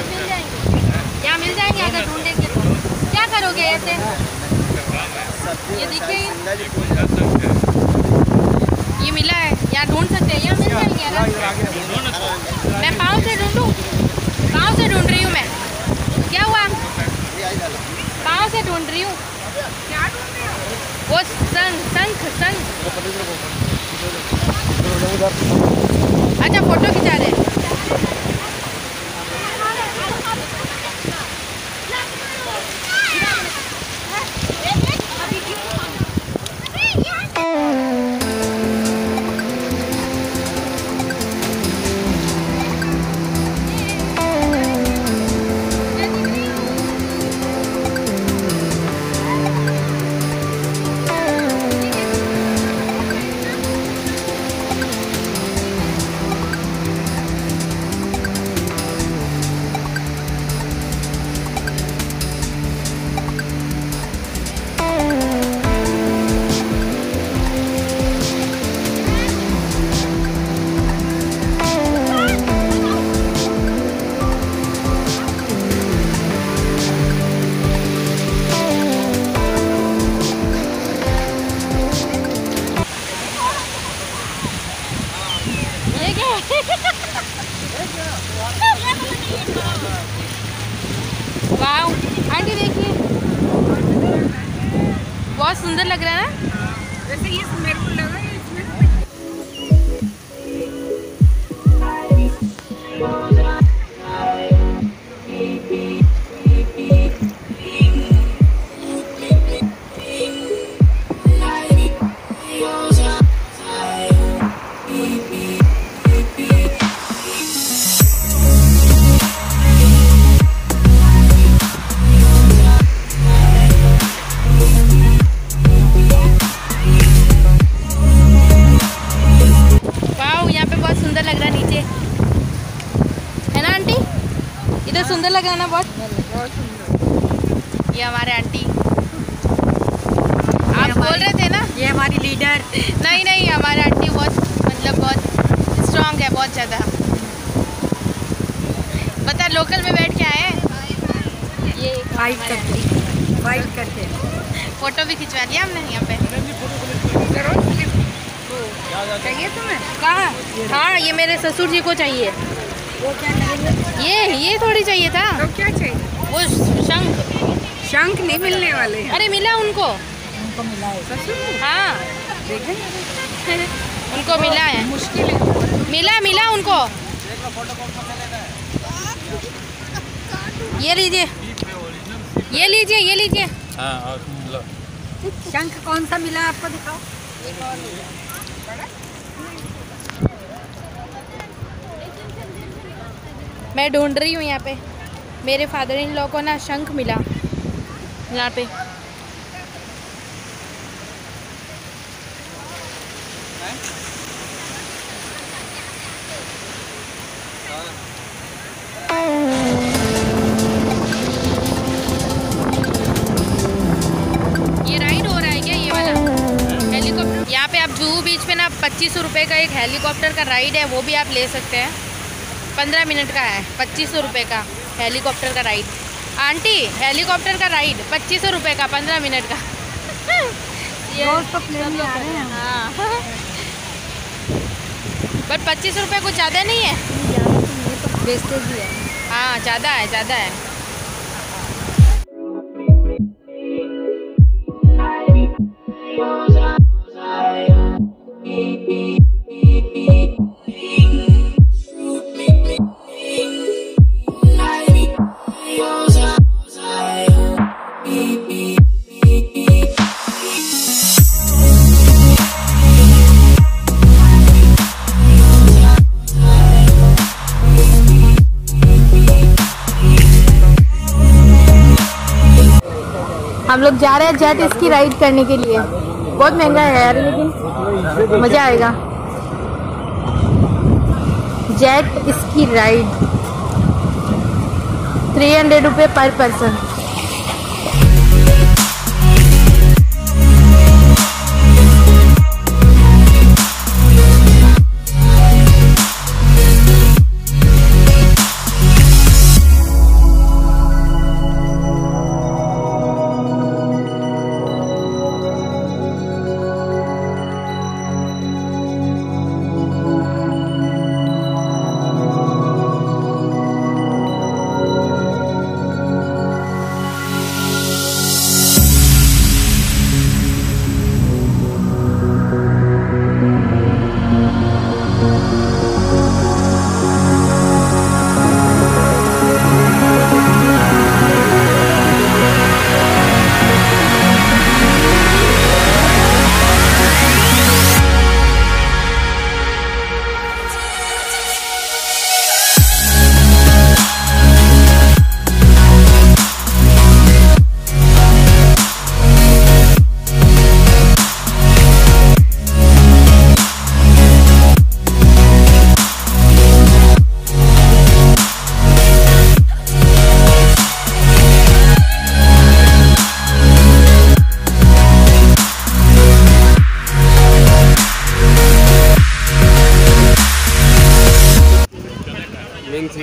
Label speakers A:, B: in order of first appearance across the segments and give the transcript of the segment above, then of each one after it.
A: मिल जाएंगे, यहाँ मिल जाएंगे अगर ढूंढेंगे तो। क्या करोगे ऐसे? ये देखिए ये मिला है, यहाँ ढूंढ सकते हैं, यहाँ मिल जाएंगे ना। मैं पाँव से ढूंढूँ? पाँव से ढूंढ रही हूँ मैं। क्या हुआ? पाँव से ढूंढ रही हूँ। क्या ढूंढ रही हो? वो शंख। अच्छा फोटो खिंचा रहे। वाह आंटी देखिए, बहुत सुंदर लग रहा है ना।
B: वैसे ये मेरे को लगा इसमें
A: सुंदर लग रहा है ना, बहुत सुंदर। ये हमारे आंटी, आप बोल रहे थे ना
B: ये हमारी लीडर।
A: नहीं हमारे आंटी बहुत मतलब बहुत स्ट्रांग है, बहुत ज़्यादा। बता लोकल में बैठ के आए हैं, ये
B: फाइट करके
A: फोटो भी खिंचवा लिया हमने यहाँ पे।
B: चाहिए तुम्हें?
A: कहाँ? हाँ ये मेरे ससुर जी को चाहिए।
B: वो क्या चाहिए?
A: ये थोड़ी चाहिए था।
B: तो क्या चाहिए?
A: वो शंख
B: नहीं मिलने वाले हैं।
A: अरे मिला उनको
B: मिला है ससुर?
A: हाँ
B: देखें
A: उनको मिला है,
B: मुश्किल है।
A: मिला उनको। ये लीजिए।
B: शंख कौन सा मिला आपको, दिखाओ।
A: मैं ढूंढ रही हूँ यहाँ पे, मेरे फादर इन लॉ को ना शंख मिला यहाँ पे। ये राइड हो रहा है क्या, ये वाला हेलीकॉप्टर? यहाँ पे आप जुहू बीच पे ना 2500 रुपये का एक हेलीकॉप्टर का राइड है, वो भी आप ले सकते हैं। 15 मिनट का है, 2500 रुपये का हेलीकॉप्टर का राइड। आंटी हेलीकॉप्टर का राइड 2500 रुपये का, 15 मिनट का।
B: तो प्लेन में आ रहे हैं।
A: हाँ बट 2500 रुपये कुछ ज़्यादा नहीं है।
B: वेस्टेज भी है।
A: हाँ ज़्यादा है। हम लोग जा रहे हैं जेट इसकी राइड करने के लिए। बहुत महंगा है यार, लेकिन मज़ा आएगा। जेट इसकी राइड 300 रुपये पर पर्सन।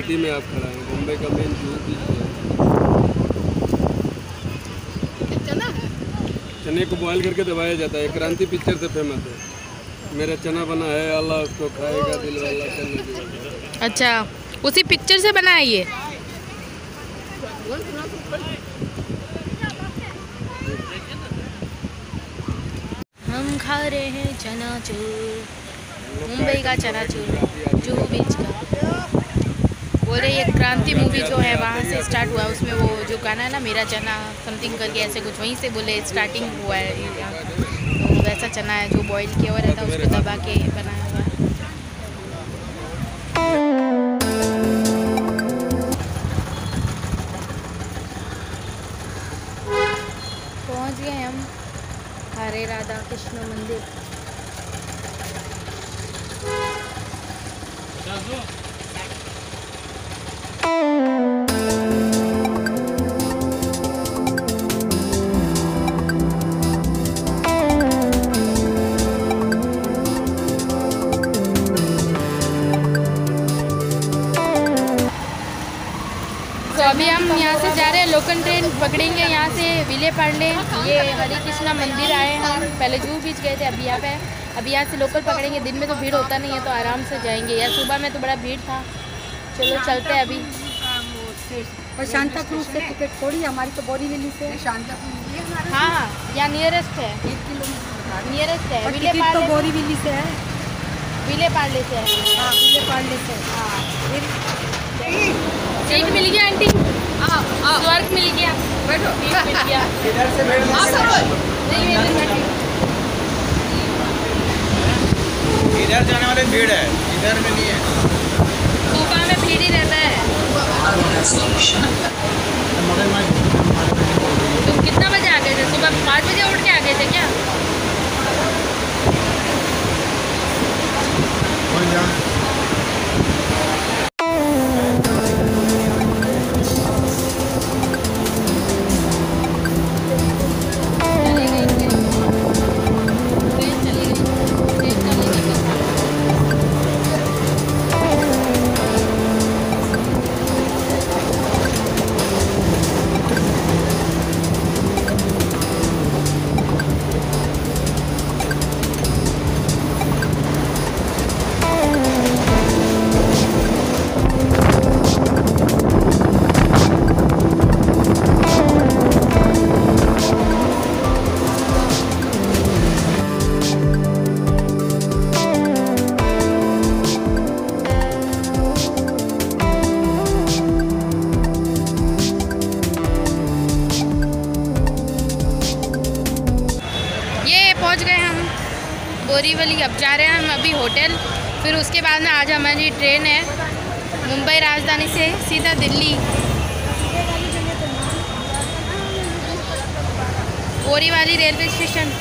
C: सिटी में आप खड़ा हैं, मुंबई का मेन जूहू बीच है। चने को बॉयल करके दबाया जाता है, क्रांति पिक्चर से फेमस है। मेरा चना बना है, अल्लाह उसको खाएगा दिल वाला चना।
A: अच्छा, उसी पिक्चर से बना है ये। हम खा रहे हैं चनाचूर, मुंबई का चनाचूर, जुहू बीच का। बोले ये क्रांति मूवी जो है वहाँ से स्टार्ट हुआ, उसमें वो जो गाना है ना मेरा चना समथिंग करके ऐसे कुछ, वहीं से बोले स्टार्टिंग हुआ है। तो वैसा चना है जो बॉईल किया हुआ रहता है, उसको दबा के बनाया हुआ है। पहुँच गए हम हरे राधा कृष्ण मंदिर। तो अभी हम यहाँ से जा रहे हैं, लोकल ट्रेन पकड़ेंगे यहाँ से विले पांडे। ये हरे कृष्णा मंदिर आए हैं हम, पहले जूहू बीच गए थे, अभी यहाँ पे अभी यहाँ से लोकल पकड़ेंगे। दिन में तो भीड़ होता नहीं है तो आराम से जाएंगे, यार सुबह में तो बड़ा भीड़ था। चलो चलते हैं अभी।
B: और शांता क्रूज से टिकट थोड़ी, हमारी तो बोरीवली से है। शांता क्रूज
A: हाँ हाँ, यहाँ नियरेस्ट है,
B: 1 किलोमीटर
A: नियरेस्ट है।
B: विले पांडे तो बोरीवली से है।
A: विले पांडे से है।
B: हाँ, विले पांडे से।
A: हाँ,
B: फिर
A: सीट मिल गया आंटी, स्वर्ग मिल गया, बैठो सीट मिल गया।
C: इधर से
D: इधर जाने वाले भीड़ है, इधर में नहीं है।
A: सुबह में भीड़ ही रहता है। तुम कितना बजे आ गए थे? सुबह 5 बजे उठ के आ गए थे क्या? बोरीवली। अब जा रहे हैं हम अभी होटल, फिर उसके बाद में आज हमारी ट्रेन है मुंबई राजधानी से सीधा दिल्ली। Borivali railway station.